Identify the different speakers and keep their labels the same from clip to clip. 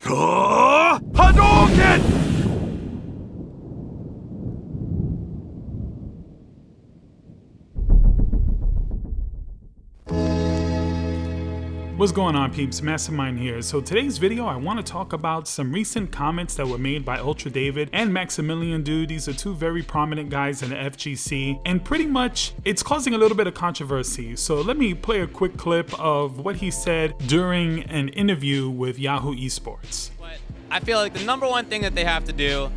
Speaker 1: Hadouken! What's going on, peeps? Mastermyne here. So today's video, I want to talk about some recent comments that were made by Ultra David and Maximilian dude. These are two very prominent guys in the FGC, and pretty much it's causing a little bit of controversy. So let me play a quick clip of what he said during an interview with Yahoo Esports.
Speaker 2: But I feel like the number one thing that they have to do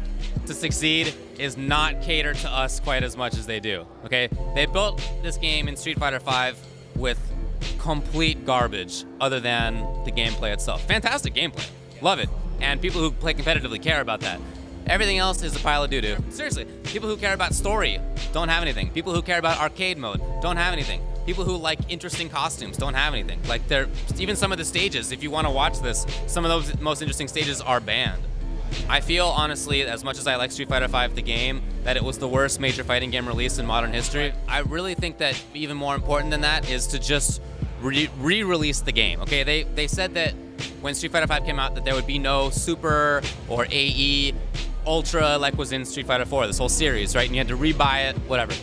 Speaker 2: to succeed is not cater to us quite as much as they do, okay? They built this game in Street Fighter 5 with complete garbage other than the gameplay itself. Fantastic gameplay, love it, and people who play competitively care about that. Everything else is a pile of doo-doo. Seriously, people who care about story don't have anything. People who care about arcade mode don't have anything. People who like interesting costumes don't have anything. Like, even some of the stages, if you want to watch this, some of those most interesting stages are banned. I feel, honestly, as much as I like Street Fighter 5 the game, that it was the worst major fighting game release in modern history. I really think that even more important than that is to just re-release the game, okay? They said that when Street Fighter 5 came out that there would be no Super or AE, Ultra like was in Street Fighter 4, this whole series, right? And you had to rebuy it, whatever.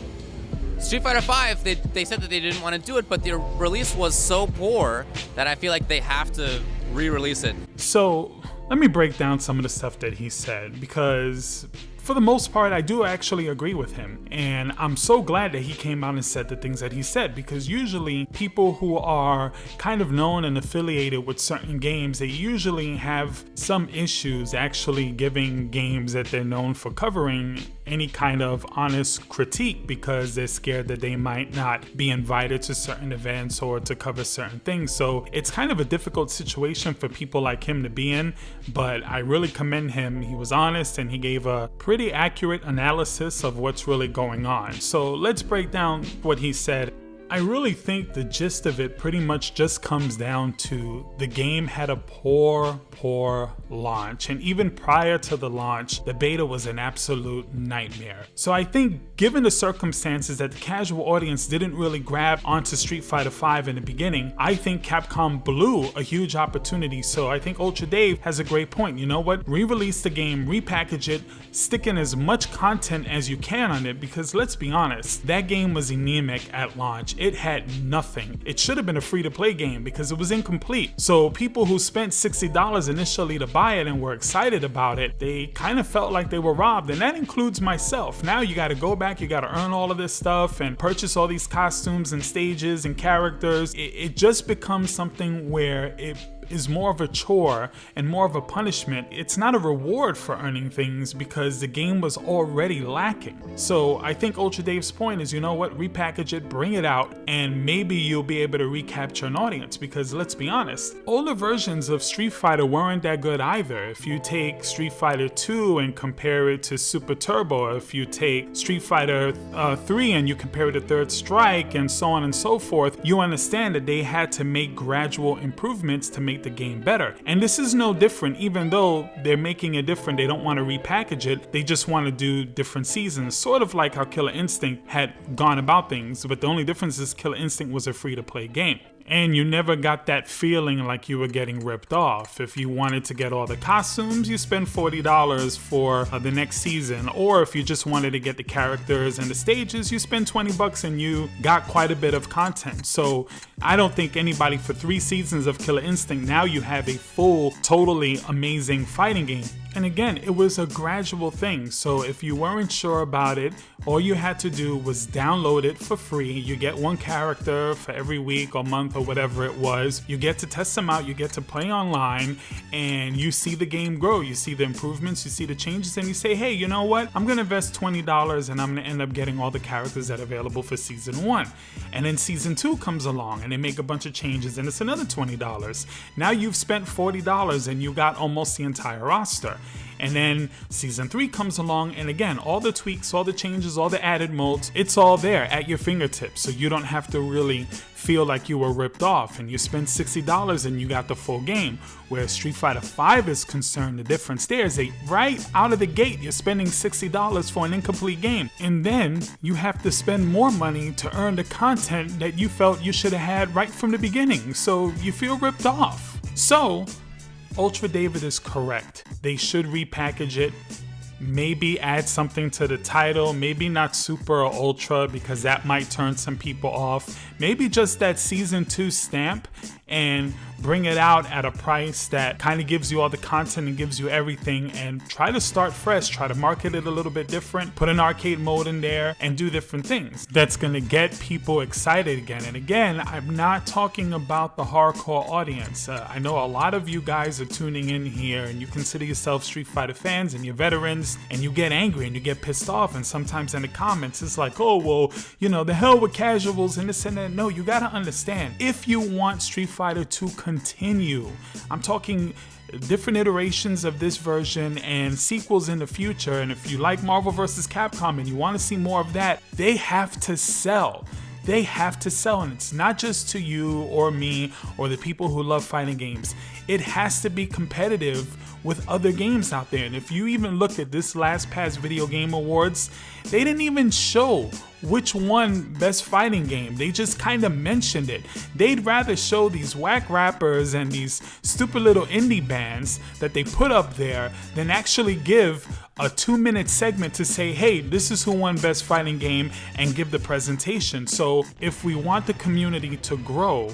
Speaker 2: Street Fighter 5, they said that they didn't want to do it, but the release was so poor that I feel like they have to re-release it.
Speaker 1: So let me break down some of the stuff that he said, because for the most part, I do actually agree with him. And I'm so glad that he came out and said the things that he said, because usually people who are kind of known and affiliated with certain games, they usually have some issues actually giving games that they're known for covering any kind of honest critique, because they're scared that they might not be invited to certain events or to cover certain things. So it's kind of a difficult situation for people like him to be in, but I really commend him. He was honest and he gave a pretty accurate analysis of what's really going on. So let's break down what he said. I really think the gist of it pretty much just comes down to the game had a poor launch, and even prior to the launch, the beta was an absolute nightmare. So I think given the circumstances that the casual audience didn't really grab onto Street Fighter 5 in the beginning, I think Capcom blew a huge opportunity. So I think Ultra Dave has a great point. You know what? Re-release the game, repackage it, stick in as much content as you can on it, because let's be honest, that game was anemic at launch. It had nothing. It should have been a free-to-play game because it was incomplete. So people who spent $60 initially to buy it and were excited about it, they kind of felt like they were robbed, and that includes myself. Now you got to go back, you got to earn all of this stuff and purchase all these costumes and stages and characters. It just becomes something where it is more of a chore and more of a punishment. It's not a reward for earning things because the game was already lacking. So I think Ultra Dave's point is, you know what, repackage it, bring it out, and maybe you'll be able to recapture an audience, because let's be honest, older versions of Street Fighter weren't that good either. If you take Street Fighter 2 and compare it to Super Turbo, if you take Street Fighter 3 and you compare it to Third Strike, and so on and so forth, you understand that they had to make gradual improvements to make the game better. And this is no different. Even though they're making it different, they don't want to repackage it, they just want to do different seasons, sort of like how Killer Instinct had gone about things, but the only difference is Killer Instinct was a free-to-play game. And you never got that feeling like you were getting ripped off. If you wanted to get all the costumes, you spend $40 for the next season. Or if you just wanted to get the characters and the stages, you spend $20 and you got quite a bit of content. So I don't think anybody, for 3 seasons of Killer Instinct, now you have a full, totally amazing fighting game. And again, it was a gradual thing. So if you weren't sure about it, all you had to do was download it for free. You get 1 character for every week or month or whatever it was. You get to test them out, you get to play online, and you see the game grow. You see the improvements, you see the changes, and you say, hey, you know what? I'm gonna invest $20 and I'm gonna end up getting all the characters that are available for season 1. And then season 2 comes along and they make a bunch of changes and it's another $20. Now you've spent $40 and you got almost the entire roster. And then season 3 comes along, and again, all the tweaks, all the changes, all the added modes, it's all there at your fingertips. So you don't have to really feel like you were ripped off, and you spend $60 and you got the full game. Where Street Fighter 5 is concerned, the difference there is that right out of the gate, you're spending $60 for an incomplete game. And then you have to spend more money to earn the content that you felt you should have had right from the beginning. So you feel ripped off. So Ultra David is correct. They should repackage it. Maybe add something to the title, maybe not Super or Ultra because that might turn some people off. Maybe just that Season 2 stamp and bring it out at a price that kind of gives you all the content and gives you everything, and try to start fresh, try to market it a little bit different, put an arcade mode in there and do different things. That's gonna get people excited again. And again, I'm not talking about the hardcore audience. I know a lot of you guys are tuning in here and you consider yourself Street Fighter fans and you're veterans and you get angry and you get pissed off, and sometimes in the comments it's like, oh, well, you know, the hell with casuals and this and that. No, you gotta understand, if you want Street Fighter to continue, I'm talking different iterations of this version and sequels in the future, and if you like Marvel vs. Capcom and you want to see more of that, they have to sell. They have to sell, and it's not just to you or me or the people who love fighting games. It has to be competitive with other games out there. And if you even look at this last past Video Game Awards, they didn't even show which one best fighting game. They just kind of mentioned it. They'd rather show these whack rappers and these stupid little indie bands that they put up there than actually give a 2-minute segment to say, hey, this is who won best fighting game, and give the presentation. So if we want the community to grow,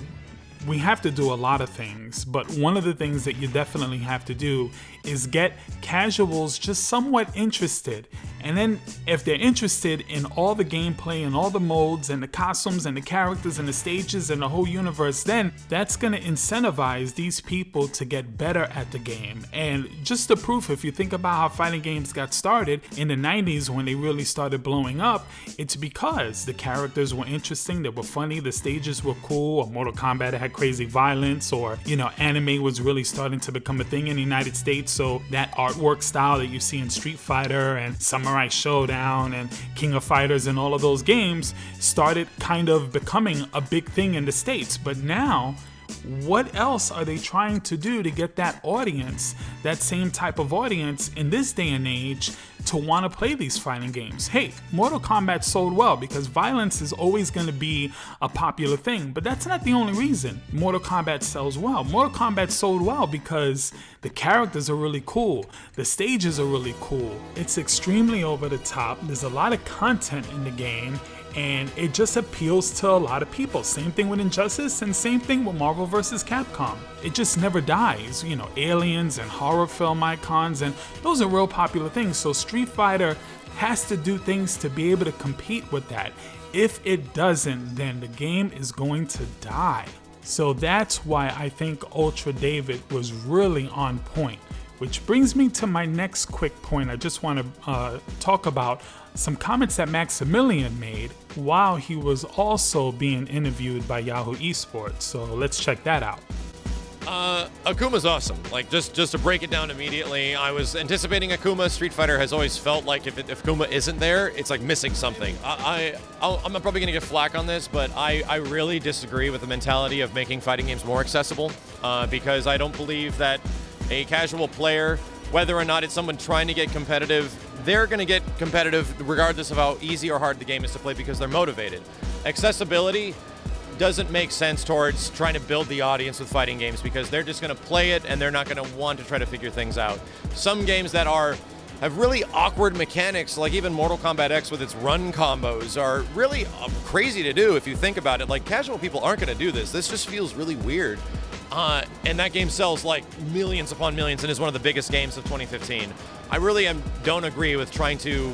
Speaker 1: we have to do a lot of things, but one of the things that you definitely have to do is get casuals just somewhat interested. And then if they're interested in all the gameplay and all the modes and the costumes and the characters and the stages and the whole universe, then that's going to incentivize these people to get better at the game. And just the proof, if you think about how fighting games got started in the 90s when they really started blowing up, it's because the characters were interesting, they were funny, the stages were cool, or Mortal Kombat had crazy violence, or, you know, anime was really starting to become a thing in the United States. So that artwork style that you see in Street Fighter and Samurai Showdown and King of Fighters and all of those games started kind of becoming a big thing in the States. But now, what else are they trying to do to get that audience, that same type of audience in this day and age, to want to play these fighting games? Hey, Mortal Kombat sold well because violence is always going to be a popular thing, but that's not the only reason Mortal Kombat sells well. Mortal Kombat sold well because the characters are really cool, the stages are really cool, it's extremely over the top, there's a lot of content in the game, and it just appeals to a lot of people. Same thing with Injustice and same thing with Marvel vs. Capcom. It just never dies. You know, aliens and horror film icons, and those are real popular things. So Street Fighter has to do things to be able to compete with that. If it doesn't, then the game is going to die. So that's why I think Ultra David was really on point. Which brings me to my next quick point. I just want to talk about some comments that Maximilian made while he was also being interviewed by Yahoo Esports. So let's check that out.
Speaker 3: Akuma's awesome. Like, just to break it down immediately, I was anticipating Akuma. Street Fighter has always felt like if Akuma isn't there, it's like missing something. I'm probably gonna get flack on this, but I really disagree with the mentality of making fighting games more accessible, because I don't believe that a casual player, whether or not it's someone trying to get competitive, they're going to get competitive regardless of how easy or hard the game is to play because they're motivated. Accessibility doesn't make sense towards trying to build the audience with fighting games because they're just going to play it and they're not going to want to try to figure things out. Some games that have really awkward mechanics, like even Mortal Kombat X with its run combos, are really crazy to do if you think about it. Like, casual people aren't going to do this. This just feels really weird. And that game sells like millions upon millions and is one of the biggest games of 2015. I really don't agree with trying to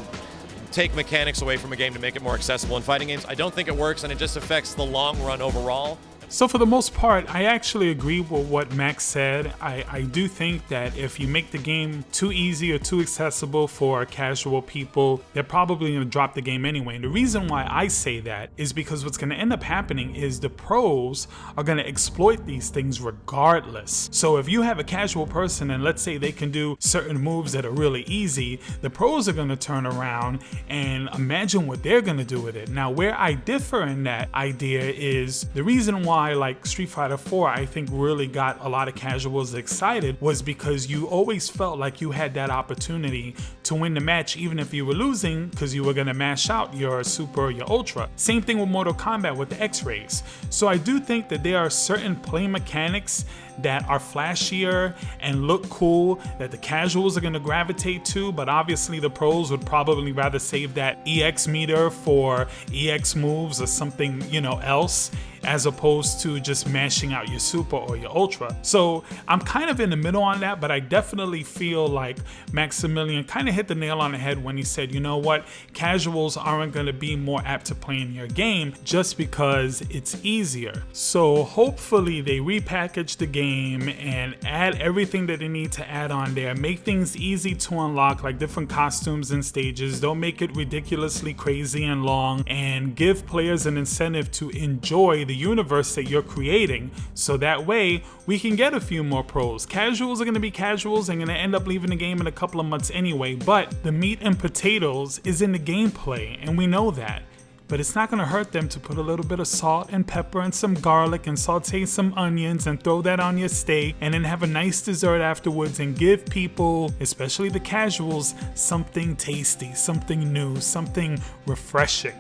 Speaker 3: take mechanics away from a game to make it more accessible in fighting games. I don't think it works, and it just affects the long run overall.
Speaker 1: So for the most part, I actually agree with what Max said. I do think that if you make the game too easy or too accessible for casual people, they're probably going to drop the game anyway. And the reason why I say that is because what's going to end up happening is the pros are going to exploit these things regardless. So if you have a casual person and let's say they can do certain moves that are really easy, the pros are going to turn around and imagine what they're going to do with it. Now, where I differ in that idea is the reason why like Street Fighter 4 I think really got a lot of casuals excited was because you always felt like you had that opportunity to win the match even if you were losing, because you were going to mash out your Super or your Ultra. Same thing with Mortal Kombat with the X-Rays. So I do think that there are certain play mechanics that are flashier and look cool that the casuals are going to gravitate to, but obviously the pros would probably rather save that EX meter for EX moves or something, else, as opposed to just mashing out your super or your ultra. So I'm kind of in the middle on that, but I definitely feel like Maximilian kind of hit the nail on the head when he said, you know what, casuals aren't going to be more apt to play in your game just because it's easier. So hopefully they repackage the game and add everything that they need to add on there, make things easy to unlock, like different costumes and stages. Don't make it ridiculously crazy and long, and give players an incentive to enjoy the universe that you're creating, so that way we can get a few more pros. Casuals are going to be casuals and going to end up leaving the game in a couple of months anyway, but the meat and potatoes is in the gameplay, and we know that. But it's not going to hurt them to put a little bit of salt and pepper and some garlic and saute some onions and throw that on your steak, and then have a nice dessert afterwards and give people, especially the casuals, something tasty, something new, something refreshing.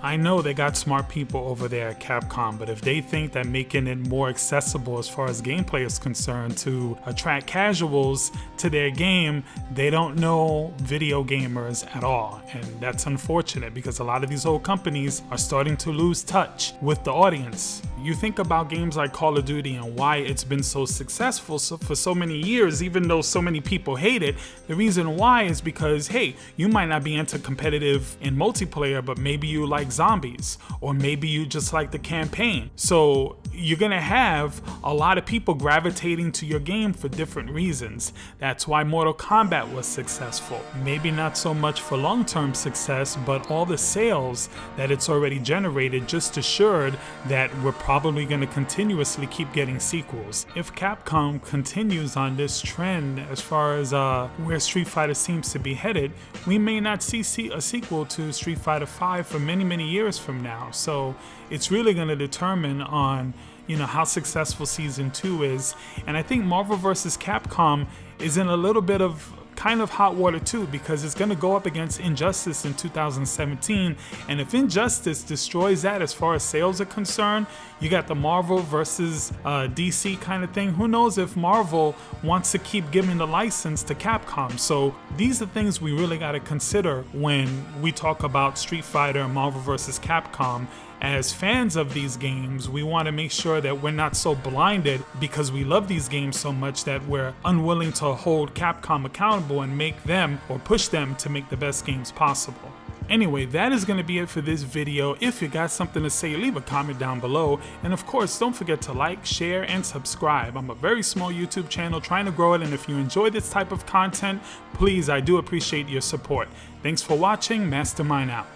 Speaker 1: I know they got smart people over there at Capcom, but if they think that making it more accessible as far as gameplay is concerned to attract casuals to their game, they don't know video gamers at all. And that's unfortunate because a lot of these old companies are starting to lose touch with the audience. You think about games like Call of Duty and why it's been so successful for so many years, even though so many people hate it. The reason why is because, hey, you might not be into competitive in multiplayer, but maybe you like zombies, or maybe you just like the campaign. So you're gonna have a lot of people gravitating to your game for different reasons. That's why Mortal Kombat was successful. Maybe not so much for long-term success, but all the sales that it's already generated just assured that we're probably going to continuously keep getting sequels. If Capcom continues on this trend as far as where Street Fighter seems to be headed, we may not see a sequel to Street Fighter 5 for many years from now. So it's really going to determine on how successful Season 2 is. And I think Marvel vs. Capcom is in a little bit of kind of hot water too, because it's going to go up against Injustice in 2017, and if Injustice destroys that as far as sales are concerned, you got the Marvel versus DC kind of thing. Who knows if Marvel wants to keep giving the license to Capcom? So these are things we really got to consider when we talk about Street Fighter and Marvel vs. Capcom. As fans of these games, we want to make sure that we're not so blinded because we love these games so much that we're unwilling to hold Capcom accountable and make them or push them to make the best games possible. Anyway, that is going to be it for this video. If you got something to say, leave a comment down below. And of course, don't forget to like, share, and subscribe. I'm a very small YouTube channel trying to grow it, and if you enjoy this type of content, please, I do appreciate your support. Thanks for watching. Mastermyne out.